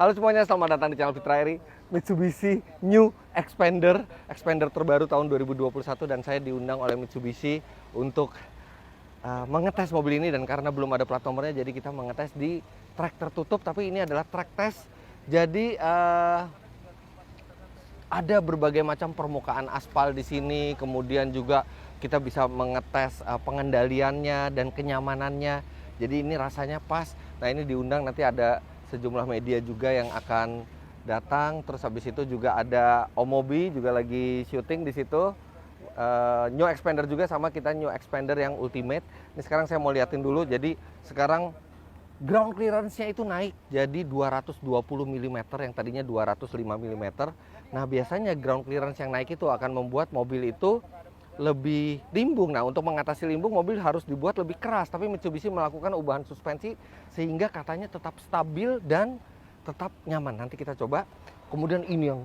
Halo semuanya, selamat datang di channel Fitra Eri. Mitsubishi New Xpander terbaru tahun 2021, dan saya diundang oleh Mitsubishi untuk mengetes mobil ini. Dan karena belum ada plat nomornya, jadi kita mengetes di trek tertutup, tapi ini adalah trek test. Jadi ada berbagai macam permukaan aspal di sini, kemudian juga kita bisa mengetes pengendaliannya dan kenyamanannya. Jadi ini rasanya pas. Nah, ini diundang, nanti ada sejumlah media juga yang akan datang. Terus habis itu juga ada Omobi juga lagi syuting di situ. New Xpander juga, sama kita New Xpander yang Ultimate. Ini sekarang saya mau liatin dulu. Jadi sekarang ground clearance-nya itu naik jadi 220 mm yang tadinya 205 mm. Nah, biasanya ground clearance yang naik itu akan membuat mobil itu lebih limbung. Nah, untuk mengatasi limbung, mobil harus dibuat lebih keras. Tapi Mitsubishi melakukan ubahan suspensi sehingga katanya tetap stabil dan tetap nyaman. Nanti kita coba. Kemudian ini yang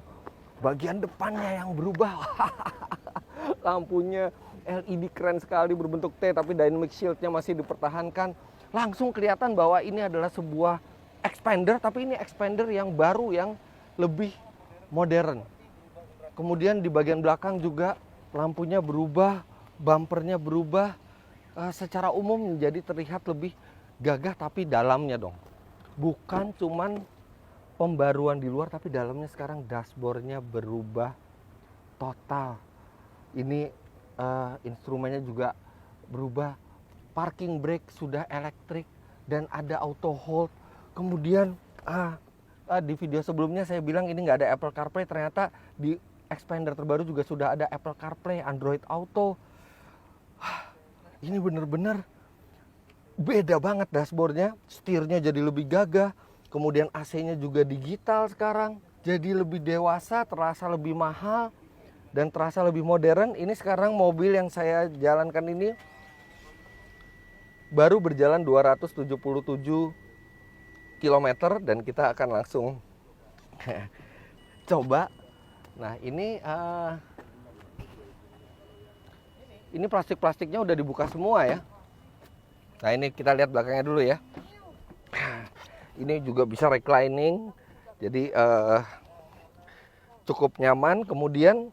bagian depannya yang berubah. Lampunya LED keren sekali, berbentuk T, tapi dynamic shield-nya masih dipertahankan. Langsung kelihatan bahwa ini adalah sebuah Xpander, tapi ini Xpander yang baru, yang lebih modern. Kemudian di bagian belakang juga lampunya berubah, bumpernya berubah, secara umum menjadi terlihat lebih gagah, tapi dalamnya dong. Bukan cuman pembaruan di luar, tapi dalamnya sekarang dashboardnya berubah total. Ini instrumennya juga berubah, parking brake sudah elektrik dan ada auto hold. Kemudian di video sebelumnya saya bilang ini nggak ada Apple CarPlay, ternyata di Xpander terbaru juga sudah ada Apple CarPlay, Android Auto. Ini bener-bener beda banget dashboardnya, setirnya jadi lebih gagah, kemudian AC-nya juga digital sekarang, jadi lebih dewasa, terasa lebih mahal, dan terasa lebih modern. Ini sekarang mobil yang saya jalankan ini baru berjalan 277 km, dan kita akan langsung coba. Nah, ini plastik-plastiknya udah dibuka semua ya. Nah, ini kita lihat belakangnya dulu ya. Ini juga bisa reclining, jadi cukup nyaman. Kemudian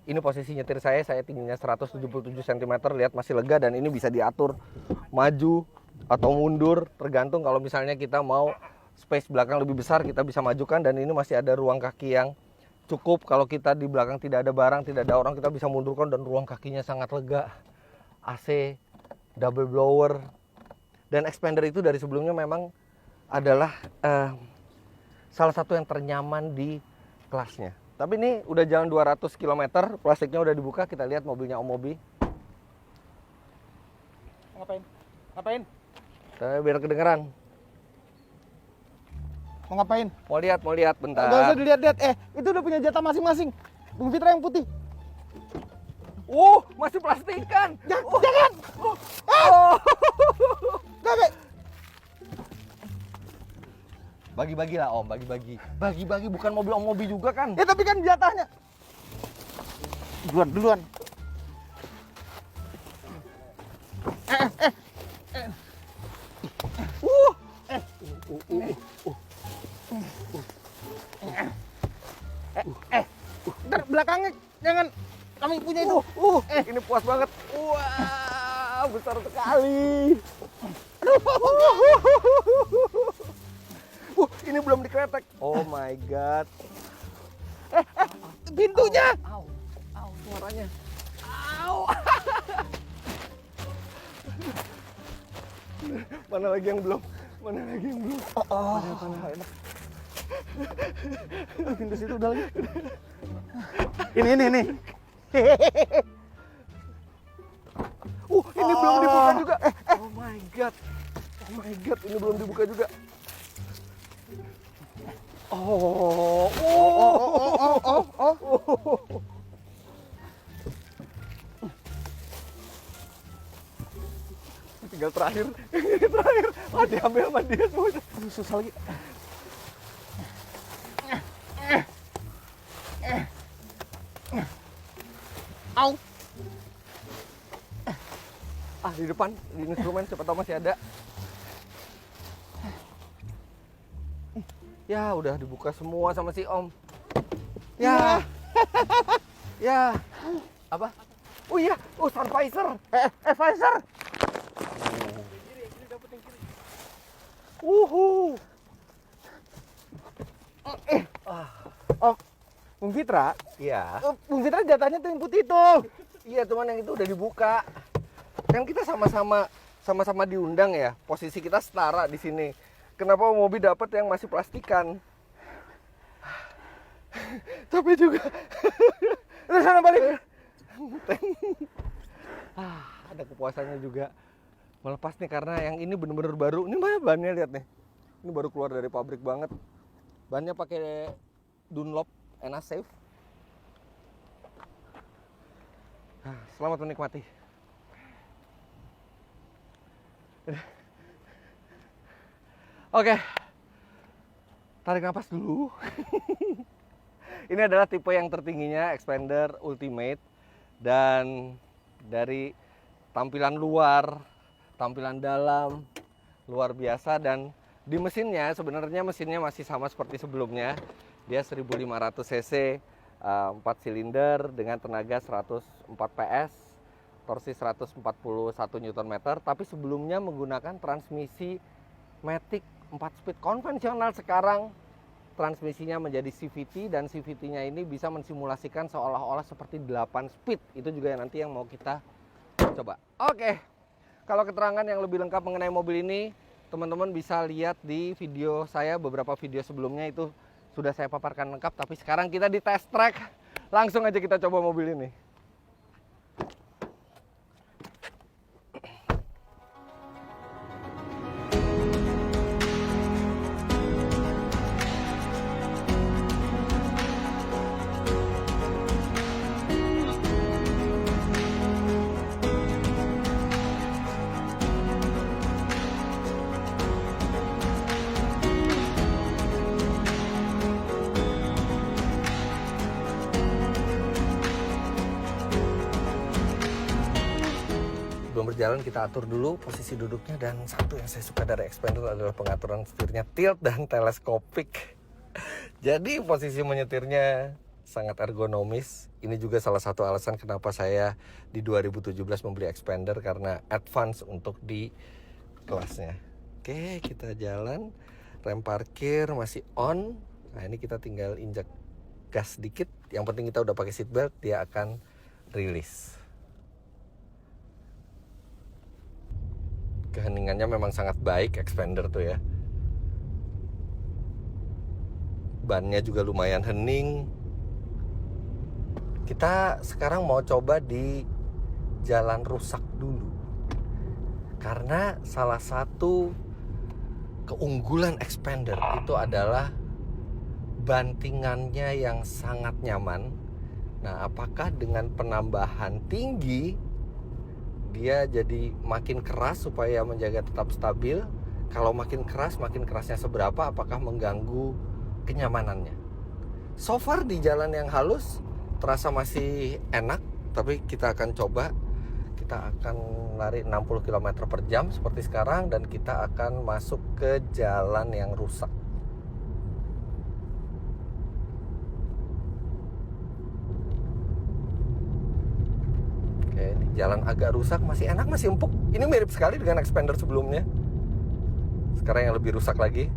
ini posisi nyetir saya tingginya 177 cm, lihat masih lega, dan ini bisa diatur maju atau mundur, tergantung. Kalau misalnya kita mau space belakang lebih besar, kita bisa majukan, dan ini masih ada ruang kaki yang cukup. Kalau kita di belakang tidak ada barang, tidak ada orang, kita bisa mundurkan, dan ruang kakinya sangat lega. AC, double blower, dan Xpander itu dari sebelumnya memang adalah salah satu yang ternyaman di kelasnya. Tapi ini udah jalan 200 km, plastiknya udah dibuka. Kita lihat mobilnya Omobi. Ngapain? Biar kedengeran. Mau ngapain? Mau lihat bentar. Gak usah dilihat-lihat. Itu udah punya jatah masing-masing. Bung Fitra yang putih. Masih plastikan. Jangan. Bagi-bagi lah Om, bagi-bagi. Bukan mobil Omobi juga kan? Ya tapi kan jatahnya. Duluan. Ntar belakangnya jangan kami punya itu. Ini puas banget. Wah, besar sekali. Ini belum dikretek. Oh my god. Pintunya. Au, suaranya. Au. Mana lagi yang belum? Mana? Enak. Pintu situ udah lagi. Ini. Ini belum dibuka juga. Oh my god, ini belum dibuka juga. Tinggal terakhir. Diambil sama dia semua. Susah lagi. Au. Di depan, di instrumen, siapa tahu masih ada. Ya, udah dibuka semua sama si Om. Ya. Ya. Apa? Oh iya, oh Sunvisor. Visor. Om, Bung Fitra, Iya. Bung Fitra jatahnya tuh yang putih tuh. Iya, cuman yang itu udah dibuka. Kan kita sama-sama diundang ya. Posisi kita setara di sini. Kenapa Mobi dapat yang masih plastikan? Capek juga. Udah sana balik. Ada kepuasannya juga melepas nih karena yang ini bener-bener baru. Ini mana bannya, lihat nih. Ini baru keluar dari pabrik banget. Bannya pakai Dunlop Ena Safe. Selamat menikmati. Oke. Tarik nafas dulu. Ini adalah tipe yang tertingginya Xpander Ultimate, dan dari tampilan luar, tampilan dalam luar biasa, dan di mesinnya sebenarnya mesinnya masih sama seperti sebelumnya. Dia 1500 cc, 4 silinder dengan tenaga 104 PS, torsi 141 Nm, tapi sebelumnya menggunakan transmisi Matic 4 speed konvensional. Sekarang transmisinya menjadi CVT, dan CVT-nya ini bisa mensimulasikan seolah-olah seperti 8 speed. Itu juga yang nanti yang mau kita coba. Oke. Kalau keterangan yang lebih lengkap mengenai mobil ini, teman-teman bisa lihat di video saya. Beberapa video sebelumnya itu sudah saya paparkan lengkap, tapi sekarang kita di test track. Langsung aja kita coba mobil ini. Sebelum berjalan kita atur dulu posisi duduknya, dan satu yang saya suka dari Xpander adalah pengaturan setirnya tilt dan teleskopik. Jadi posisi menyetirnya sangat ergonomis. Ini juga salah satu alasan kenapa saya di 2017 membeli Xpander, karena advance untuk di kelasnya. Oke, kita jalan. Rem parkir masih on. Nah, ini kita tinggal injak gas dikit. Yang penting kita udah pakai seat belt, dia akan rilis. Keheningannya memang sangat baik Xpander tuh ya. Bannya juga lumayan hening. Kita sekarang mau coba di jalan rusak dulu. Karena salah satu keunggulan Xpander itu adalah bantingannya yang sangat nyaman. Nah, apakah dengan penambahan tinggi dia jadi makin keras supaya menjaga tetap stabil? Kalau makin keras, makin kerasnya seberapa? Apakah mengganggu kenyamanannya? So far di jalan yang halus terasa masih enak, tapi kita akan coba. Kita akan lari 60 km per jam seperti sekarang, dan kita akan masuk ke jalan yang rusak. Oke, di jalan agak rusak, masih enak, masih empuk. Ini mirip sekali dengan Xpander sebelumnya. Sekarang yang lebih rusak lagi.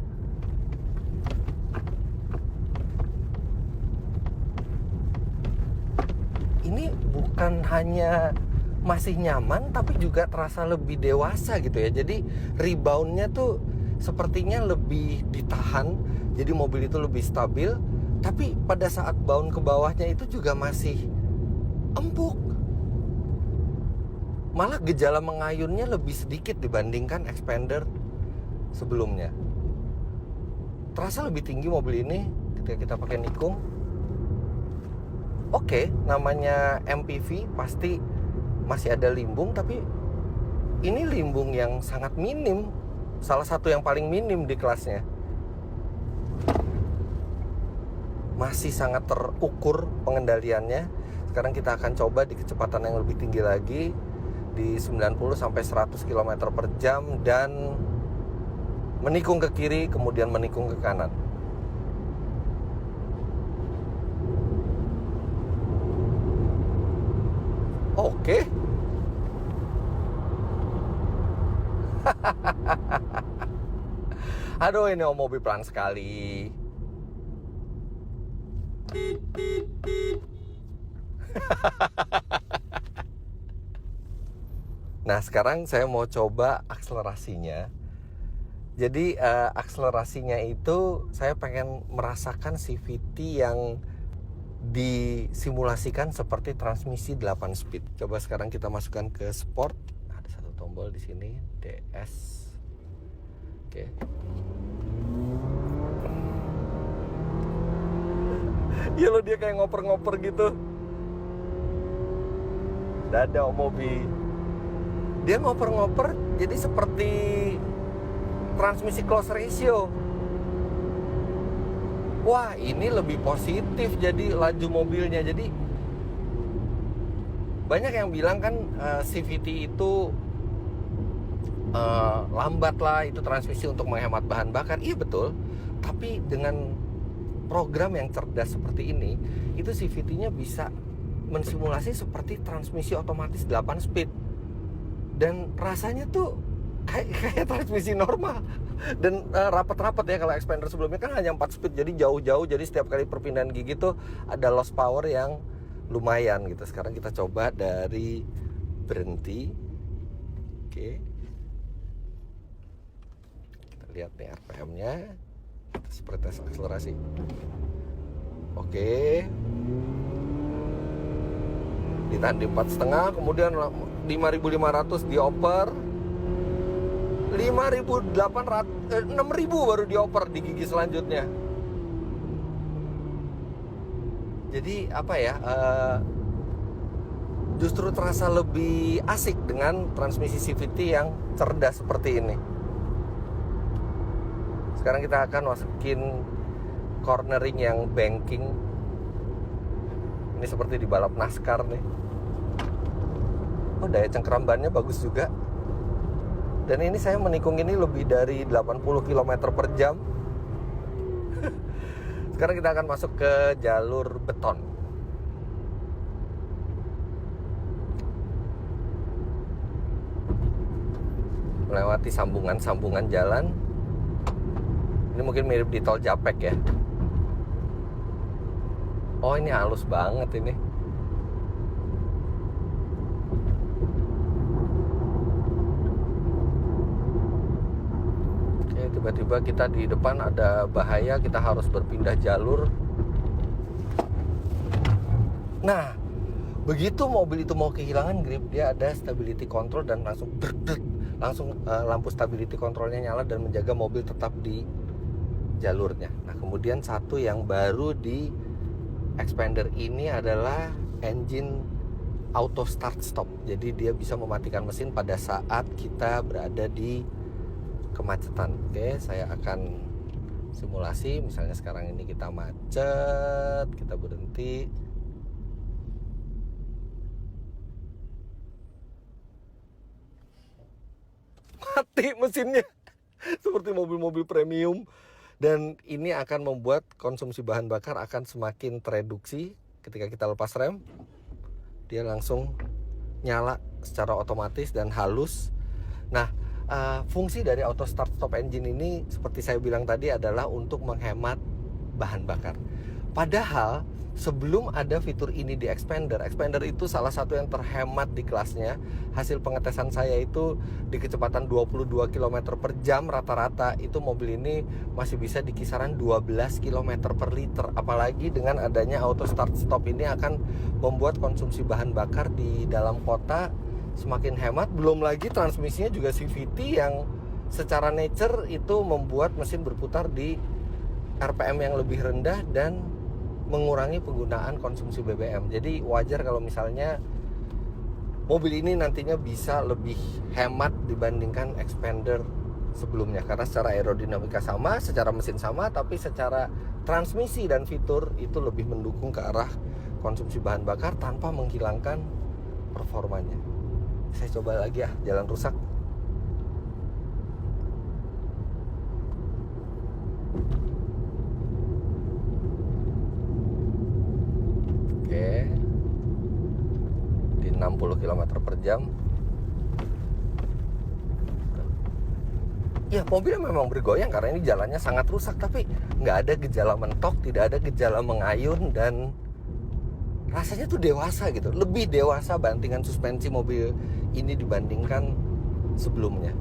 Ini bukan hanya masih nyaman, tapi juga terasa lebih dewasa gitu ya. Jadi reboundnya tuh sepertinya lebih ditahan. Jadi mobil itu lebih stabil. Tapi pada saat bound ke bawahnya itu juga masih empuk. Malah gejala mengayunnya lebih sedikit dibandingkan Xpander sebelumnya. Terasa lebih tinggi mobil ini ketika kita pakai nikung. Oke, namanya MPV pasti masih ada limbung, tapi ini limbung yang sangat minim. Salah satu yang paling minim di kelasnya. Masih sangat terukur pengendaliannya. Sekarang kita akan coba di kecepatan yang lebih tinggi lagi, di 90 sampai 100 km per jam, dan menikung ke kiri kemudian menikung ke kanan. Aduh, ini mobil pelan sekali. Nah, sekarang saya mau coba akselerasinya. Jadi akselerasinya itu saya pengen merasakan CVT yang disimulasikan seperti transmisi 8 speed. Coba sekarang kita masukkan ke sport. Ada satu tombol di sini, DS. Oke. Iya loh, dia kayak ngoper-ngoper gitu. Dada Mobi. Dia ngoper-ngoper jadi seperti transmisi close ratio. Wah, ini lebih positif jadi laju mobilnya. Jadi banyak yang bilang kan CVT itu lambat lah, itu transmisi untuk menghemat bahan bakar. Iya betul. Tapi dengan program yang cerdas seperti ini, itu CVT-nya bisa mensimulasi seperti transmisi otomatis 8 speed. Dan rasanya tuh kayak transmisi normal. Dan rapat-rapat ya, kalau expander sebelumnya kan hanya 4 speed, jadi jauh-jauh, jadi setiap kali perpindahan gigi tuh ada loss power yang lumayan gitu. Sekarang kita coba dari berhenti. Oke. Kita lihat nih RPM-nya. Seperti tes akselerasi. Oke. Ditahan di 4,5, kemudian 5.500 dioper. 6.000 baru dioper di gigi selanjutnya. Jadi apa ya, justru terasa lebih asik dengan transmisi CVT yang cerdas seperti ini. Sekarang kita akan masukin cornering yang banking. Ini seperti di balap NASCAR nih. Oh, daya cengkeram bannya bagus juga. Dan ini saya menikung ini lebih dari 80 km per jam. Sekarang kita akan masuk ke jalur beton. Melewati sambungan-sambungan jalan. Ini mungkin mirip di tol Japek ya. Oh, ini halus banget ini. Tiba-tiba kita di depan ada bahaya, kita harus berpindah jalur. Nah, begitu mobil itu mau kehilangan grip, dia ada stability control dan langsung lampu stability controlnya nyala dan menjaga mobil tetap di jalurnya. Nah, kemudian satu yang baru di expander ini adalah engine auto start stop. Jadi dia bisa mematikan mesin pada saat kita berada di kemacetan. Oke, saya akan simulasi. Misalnya sekarang ini kita macet, kita berhenti. Mati mesinnya. Seperti mobil-mobil premium. Dan ini akan membuat konsumsi bahan bakar akan semakin tereduksi. Ketika kita lepas rem, dia langsung nyala secara otomatis dan halus. Nah, fungsi dari auto start stop engine ini seperti saya bilang tadi adalah untuk menghemat bahan bakar. Padahal sebelum ada fitur ini di expander itu salah satu yang terhemat di kelasnya. Hasil pengetesan saya itu di kecepatan 22 km per jam rata-rata itu mobil ini masih bisa di kisaran 12 km per liter. Apalagi dengan adanya auto start stop ini akan membuat konsumsi bahan bakar di dalam kota semakin hemat. Belum lagi transmisinya juga CVT yang secara nature itu membuat mesin berputar di RPM yang lebih rendah dan mengurangi penggunaan konsumsi BBM. Jadi wajar kalau misalnya mobil ini nantinya bisa lebih hemat dibandingkan expander sebelumnya. Karena secara aerodinamika sama, secara mesin sama, tapi secara transmisi dan fitur itu lebih mendukung ke arah konsumsi bahan bakar tanpa menghilangkan performanya. Saya coba lagi ya, jalan rusak. Oke. Di 60 km per jam. Ya mobilnya memang bergoyang karena ini jalannya sangat rusak, tapi nggak ada gejala mentok, tidak ada gejala mengayun, dan rasanya tuh dewasa gitu, lebih dewasa bantingan suspensi mobil ini dibandingkan sebelumnya.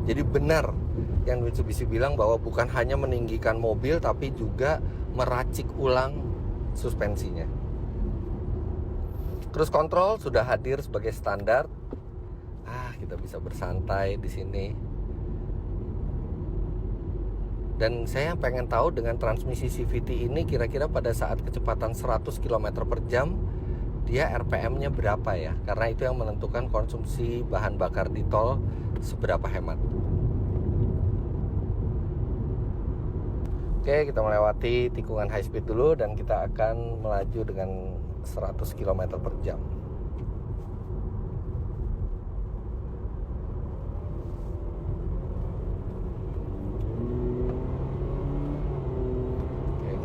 Jadi benar yang Mitsubishi bilang bahwa bukan hanya meninggikan mobil tapi juga meracik ulang suspensinya. Cruise control sudah hadir sebagai standar. Kita bisa bersantai di sini. Dan saya pengen tahu dengan transmisi CVT ini kira-kira pada saat kecepatan 100 km per jam dia RPM-nya berapa ya? Karena itu yang menentukan konsumsi bahan bakar di tol seberapa hemat. Oke, kita melewati tikungan high speed dulu dan kita akan melaju dengan 100 km per jam.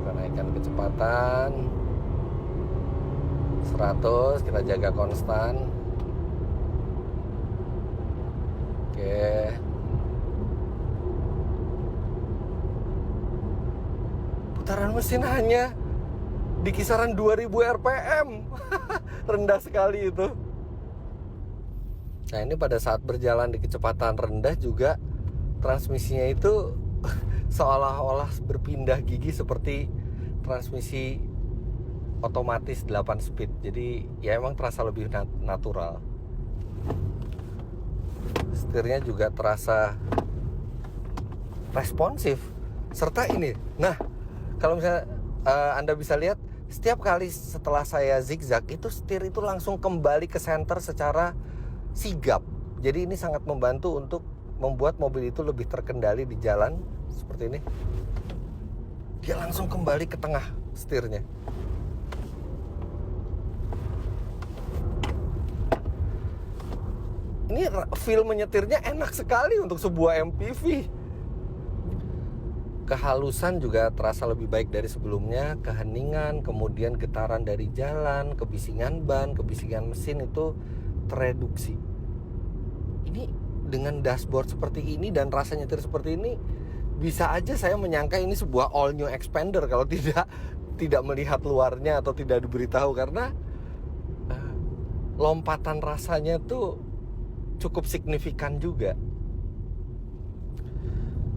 Naikkan kecepatan 100, kita jaga konstan. Oke. Putaran mesin hanya di kisaran 2000 rpm. Rendah sekali itu. Nah, ini pada saat berjalan di kecepatan rendah juga transmisinya itu seolah-olah berpindah gigi seperti transmisi otomatis 8 speed. Jadi ya emang terasa lebih natural. Setirnya juga terasa responsif. Serta ini, nah kalau misalnya Anda bisa lihat, setiap kali setelah saya zigzag itu setir itu langsung kembali ke center secara sigap. Jadi ini sangat membantu untuk membuat mobil itu lebih terkendali di jalan seperti ini. Dia langsung kembali ke tengah setirnya. Ini feel menyetirnya enak sekali untuk sebuah MPV. Kehalusan juga terasa lebih baik dari sebelumnya. Keheningan, kemudian getaran dari jalan, kebisingan ban, kebisingan mesin itu tereduksi. Ini dengan dashboard seperti ini dan rasa nyetir seperti ini, bisa aja saya menyangka ini sebuah all new Expander kalau tidak melihat luarnya atau tidak diberitahu, karena lompatan rasanya tuh cukup signifikan juga.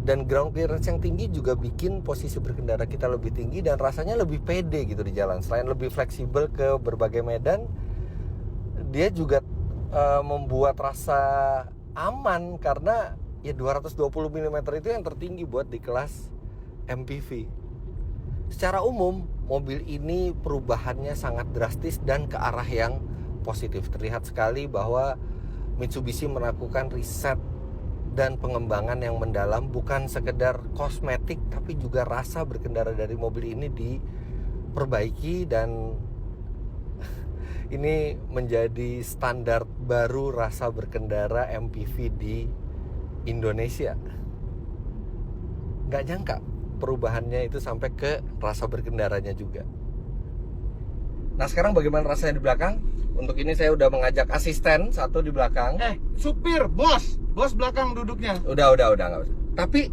Dan ground clearance yang tinggi juga bikin posisi berkendara kita lebih tinggi dan rasanya lebih pede gitu di jalan. Selain lebih fleksibel ke berbagai medan, dia juga membuat rasa aman karena ya 220 mm itu yang tertinggi buat di kelas MPV. Secara umum, mobil ini perubahannya sangat drastis dan ke arah yang positif. Terlihat sekali bahwa Mitsubishi melakukan riset dan pengembangan yang mendalam, bukan sekedar kosmetik tapi juga rasa berkendara dari mobil ini diperbaiki, dan ini menjadi standar baru rasa berkendara MPV di Indonesia. Gak nyangka perubahannya itu sampai ke rasa berkendaranya juga. Nah, sekarang bagaimana rasanya di belakang? Untuk ini saya udah mengajak asisten satu di belakang. Supir, bos belakang duduknya. Udah nggak usah. Tapi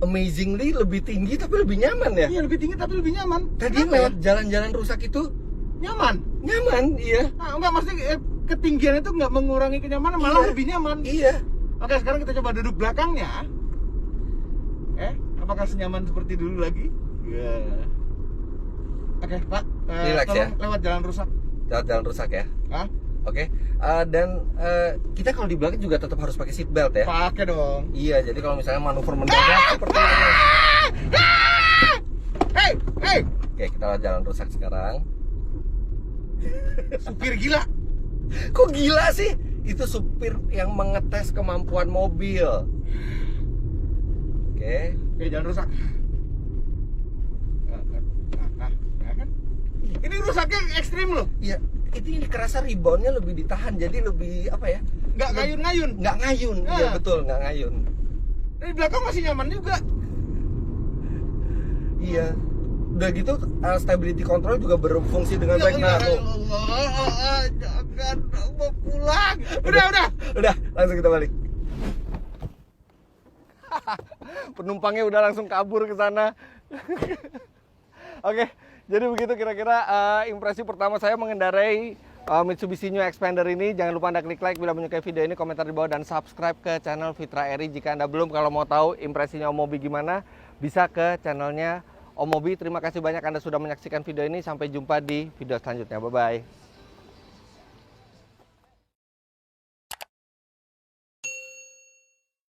amazingly lebih tinggi tapi lebih nyaman ya. Iya, lebih tinggi tapi lebih nyaman. Tadi lewat jalan-jalan rusak itu nyaman, iya. Nah, enggak, maksudnya ketinggian itu nggak mengurangi kenyamanan, malah lebih nyaman. Iya. Oke, sekarang kita coba duduk belakangnya. Apakah senyaman seperti dulu lagi? Iya. Oke, Pak. Relax ya. Lewat jalan rusak. Lewat jalan rusak ya. Hah? Oke. Dan kita kalau di belakang juga tetap harus pakai seat belt ya. Pakai dong. Iya, jadi kalau misalnya manuver mendadak seperti ini. Hey. Oke, kita lewat jalan rusak sekarang. Supir gila. Kok gila sih? Itu supir yang mengetes kemampuan mobil. Oke, Jalan rusak. Kan? Ini rusaknya ekstrim loh. Iya, ini kerasa reboundnya lebih ditahan, jadi lebih apa ya? Nggak ngayun-ngayun. Nggak ngayun, iya betul, nggak ngayun. Di belakang masih nyaman juga. Iya. Udah gitu stability control juga berfungsi dengan baik. Nah, tuh. Allah, jangan mau pulang. Udah. Udah, langsung kita balik. Penumpangnya udah langsung kabur ke sana. Oke, jadi begitu kira-kira impresi pertama saya mengendarai Mitsubishi New Xpander ini. Jangan lupa Anda klik like bila menyukai video ini, komentar di bawah, dan subscribe ke channel Fitra Eri. Jika Anda belum, kalau mau tahu impresinya Om Mobi gimana, bisa ke channelnya Om Mobi. Terima kasih banyak Anda sudah menyaksikan video ini. Sampai jumpa di video selanjutnya. Bye-bye.